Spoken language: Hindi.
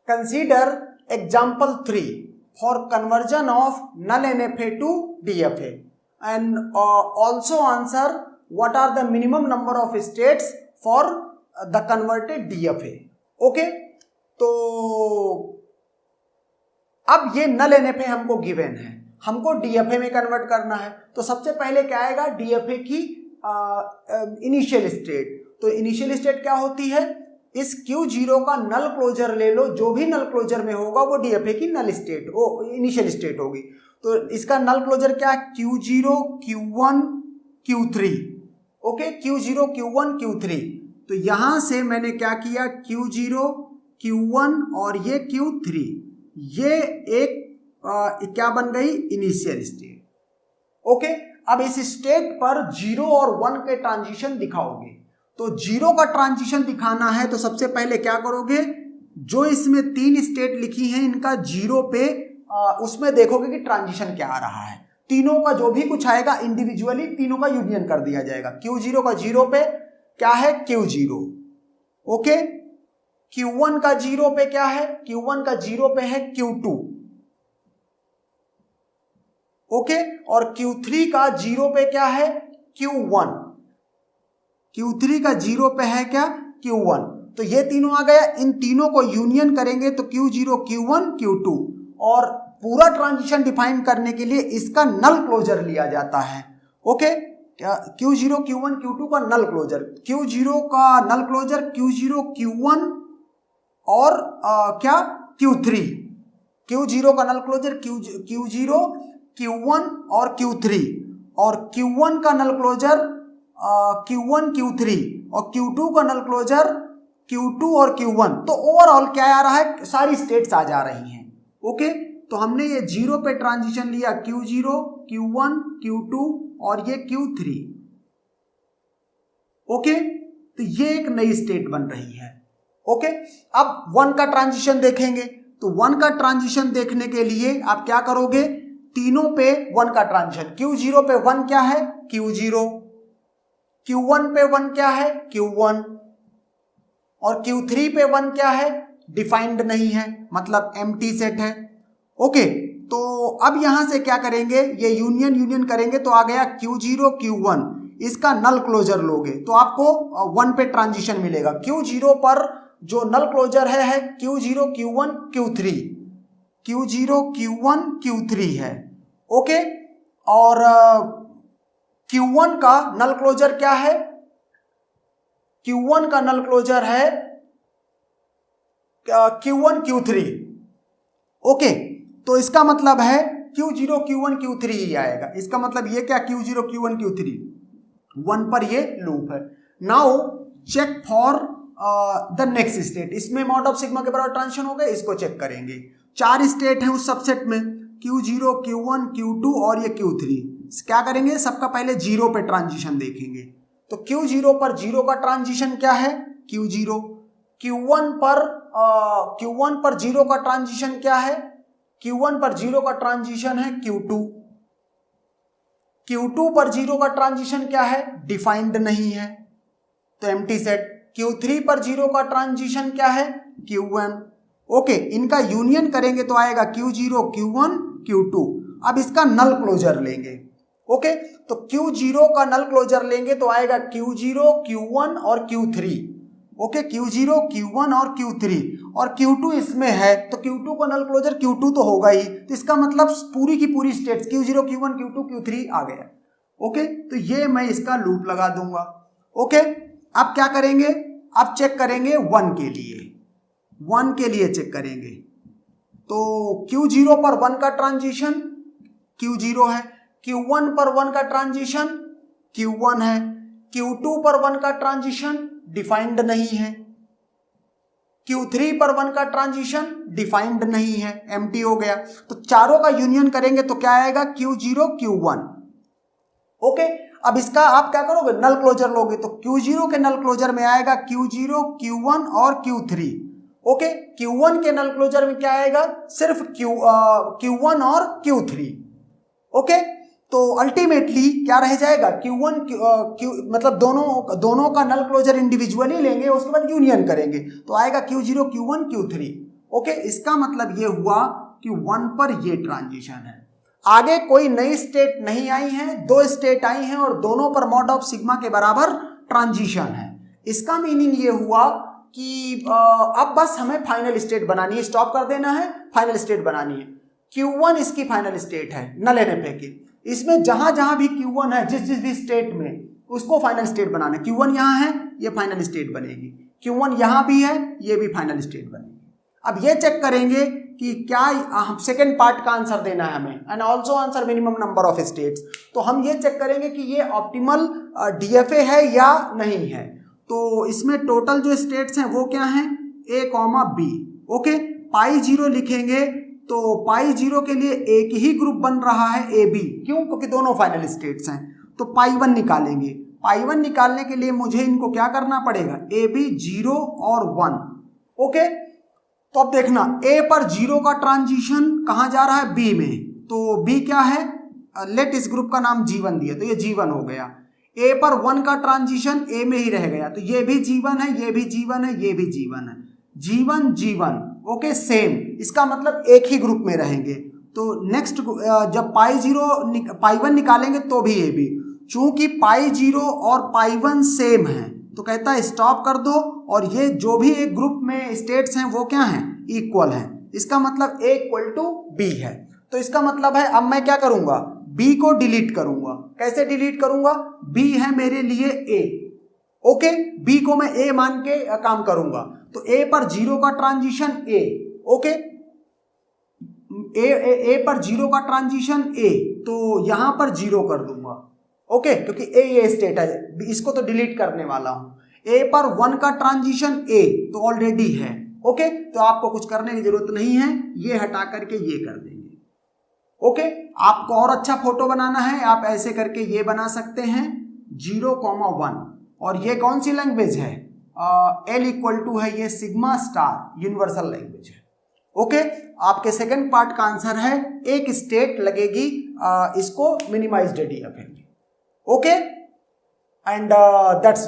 Consider example 3 for conversion of null NFA to DFA, and also answer what are the minimum number of states for the converted DFA. Okay, तो अब ये नल NFA हमको गिवन है, हमको DFA में कन्वर्ट करना है। तो सबसे पहले क्या आएगा, DFA की इनिशियल स्टेट। तो इनिशियल स्टेट क्या होती है, इस Q0 का नल क्लोजर ले लो, जो भी नल क्लोजर में होगा वो DFA की नल स्टेट इनिशियल स्टेट होगी। तो इसका नल क्लोजर क्या है, Q0 Q1 Q3। Okay, Q0 Q1 Q3। तो यहां से मैंने क्या किया, Q0 Q1 और ये Q3, ये एक क्या बन गई, इनिशियल स्टेट। ओके, अब इस स्टेट पर 0 और 1 के ट्रांजिशन दिखाओगे। तो 0 का ट्रांजिशन दिखाना है तो सबसे पहले क्या करोगे, जो इसमें 3 स्टेट लिखी हैं इनका 0 पे उसमें देखोगे कि ट्रांजिशन क्या आ रहा है। तीनों का जो भी कुछ आएगा इंडिविजुअली तीनों का यूनियन कर दिया जाएगा। Q0 का 0 पे क्या है, Q0। ओके, Q1 का 0 पे क्या है, Q1 का 0 पे है Q2। ओके, और Q3 का 0 पे क्या है, Q1। Q3 का 0 पे है क्या, Q1। तो ये तीनों आ गया, इन तीनों को यूनियन करेंगे तो Q0 Q1 Q2, और पूरा ट्रांजिशन डिफाइन करने के लिए इसका नल क्लोजर लिया जाता है। ओके, Q0 Q1 Q2 का नल क्लोजर, Q0 का नल क्लोजर Q0 Q1 और क्या, Q3। Q0 का नल क्लोजर Q0 Q1 और Q3, और Q1 का नल क्लोजर Q1 Q3, और Q2 का नल क्लोजर Q2 और Q1। तो ओवरऑल क्या आ रहा है, सारी स्टेट्स आ जा रही हैं। ओके, तो हमने ये 0 पे ट्रांजिशन लिया, Q0 Q1 Q2 और ये Q3। ओके, तो ये एक नई स्टेट बन रही है। ओके, अब 1 का ट्रांजिशन देखेंगे। तो 1 का ट्रांजिशन देखने के लिए आप क्या करोगे, तीनों पे 1 का ट्रांजिशन। Q0 पे 1 क्या है, Q0। Q1 पे 1 क्या है, Q1। और Q3 पे 1 क्या है, डिफाइंड नहीं है, मतलब एम्प्टी सेट है। ओके, तो अब यहां से क्या करेंगे, ये यूनियन करेंगे तो आ गया Q0 Q1, इसका नल क्लोजर लोगे तो आपको 1 पे ट्रांजिशन मिलेगा। Q0 पर जो नल क्लोजर है Q0 Q1 Q3, Q0 Q1 Q3 है। ओके, और Q1 का नल क्लोजर क्या है, Q1 का नल क्लोजर है Q1 Q3। ओके, तो इसका मतलब है Q0 Q1 Q3 ही आएगा। इसका मतलब ये क्या, Q0 Q1 Q3, 1 पर ये लूप है। Now check for the next state. इसमें मॉड ऑफ सिग्मा के बराबर ट्रांजिशन हो गए, इसको चेक करेंगे। 4 स्टेट हैं उस सबसेट में, Q0 Q1 Q2 और ये Q3। क्या करेंगे, सबका पहले 0 पे ट्रांजिशन देखेंगे। तो Q0 पर 0 का ट्रांजिशन क्या है, Q0। Q1 पर 0 का ट्रांजिशन क्या है, Q1 पर 0 का ट्रांजिशन है Q2। Q2 पर 0 का ट्रांजिशन क्या है, डिफाइंड नहीं है तो एम्प्टी सेट। Q3 पर 0 का ट्रांजिशन क्या है, Q1। ओके, इनका यूनियन करेंगे तो आएगा Q0 Q1 Q2। अब इसका नल क्लोजर लेंगे। ओके, तो Q0 का नल क्लोजर लेंगे तो आएगा Q0 Q1 और Q3। ओके, Q0 Q1 और Q3, और Q2 इसमें है तो Q2 का नल क्लोजर Q2 तो होगा ही, तो इसका मतलब पूरी की पूरी states Q0 Q1 Q2 Q3 आ गया। ओके, तो ये मैं इसका लूप लगा दूंगा। ओके, अब क्या करेंगे, अब चेक करेंगे 1 के लिए। 1 के लिए चेक करेंगे तो Q0 पर 1 का ट्रांजिशन Q0 है, Q1 पर 1 का ट्रांजिशन Q1 है, Q2 पर 1 का ट्रांजिशन डिफाइंड नहीं है, Q3 पर 1 का ट्रांजिशन डिफाइंड नहीं है, एम्प्टी हो गया। तो चारों का यूनियन करेंगे तो क्या आएगा, Q0 Q1। ओके, अब इसका आप क्या करोगे, नल क्लोजर लोगे तो Q0 के नल क्लोजर में आएगा Q0 Q1 और Q3। ओके, Q1 के नल क्लोजर में क्या आएगा, सिर्फ Q1 और Q3। ओके, तो अल्टीमेटली क्या रह जाएगा, Q1 मतलब दोनों का नल क्लोजर इंडिविजुअली लेंगे, उसके बाद यूनियन करेंगे तो आएगा Q0 Q1 Q3। ओके, इसका मतलब ये हुआ कि 1 पर ये ट्रांजिशन है। आगे कोई नई स्टेट नहीं आई है, 2 स्टेट आई हैं और दोनों पर मॉड ऑफ सिग्मा के बराबर ट्रांजिशन है। इसका मीनिंग ये हुआ कि अब बस हमें फाइनल स्टेट बनानी है, स्टॉप कर देना है, फाइनल स्टेट बनानी है। Q1 इसकी फाइनल स्टेट है, न लेने पे की। इसमें जहां जहां भी Q1 है, जिस जिस भी स्टेट में, उसको फाइनल स्टेट बनाना है। Q1 यहां है, ये फाइनल स्टेट बनेगी। Q1 यहां भी है, ये भी फाइनल स्टेट बनेगी। अब ये चेक करेंगे कि क्या सेकेंड पार्ट का आंसर देना है हमें, and also answer minimum number of states. तो हम ये चेक करेंगे कि ये ऑप्टिमल DFA है या नहीं है। तो इसमें टोटल जो स्टेट्स हैं वो क्या हैं, A, B। ओके, पाई 0 लिखेंगे तो पाई 0 के लिए एक ही ग्रुप बन रहा है AB, क्यों? क्योंकि दोनों फाइनल स्टेट्स हैं। तो पाई 1 निकालेंगे। पाई 1 निकालने के लिए मुझे इनको क्या करना पड़ेगा, AB 0 और 1। ओके, तो अब देखना A पर 0 का ट्रांजिशन कहां जा रहा है, B में। तो B क्या है, लेट इस ग्रुप का नाम G1 दिया, तो ये G1 हो गया। A पर 1 का ट्रांजिशन A में ही रह गया, तो ये भी G1 है, ये भी G1 है, ये भी G1 है। G1 G1 ओके, सेम, इसका मतलब एक ही ग्रुप में रहेंगे। तो नेक्स्ट जब पाई 1 निकालेंगे तो भी AB, चूंकि पाई 0 और पाई 1 सेम है तो कहता है स्टॉप कर दो, और ये जो भी एक ग्रुप में स्टेट्स हैं वो क्या हैं, इक्वल हैं। इसका मतलब A इक्वल टू B है। तो इसका मतलब है अब मैं क्या करूंगा, B को डिलीट करूंगा। कैसे डिलीट करूंगा, B है मेरे लिए A। ओके, B को मैं A मान के काम करूंगा। तो A पर 0 का ट्रांजिशन A। ओके, A पर 0 का ट्रांजिशन A, तो यहां पर 0 कर दूंगा। ओके, क्योंकि A ये स्टेट है, इसको तो डिलीट करने वाला हूं। A पर 1 का ट्रांजिशन A तो ऑलरेडी है। ओके, तो आपको कुछ करने की जरूरत नहीं है, ये हटा करके ये कर देंगे। ओके, आपको और अच्छा फोटो बनाना है, आप ऐसे करके ये बना सकते हैं 0,1। और ये कौन सी लैंग्वेज है, L इक्वल टू है ये सिग्मा स्टार, यूनिवर्सल लैंग्वेज है। ओके, आपके सेकंड पार्ट का आंसर है एक स्टेट लगेगी, इसको minimised DFA। Okay, and that's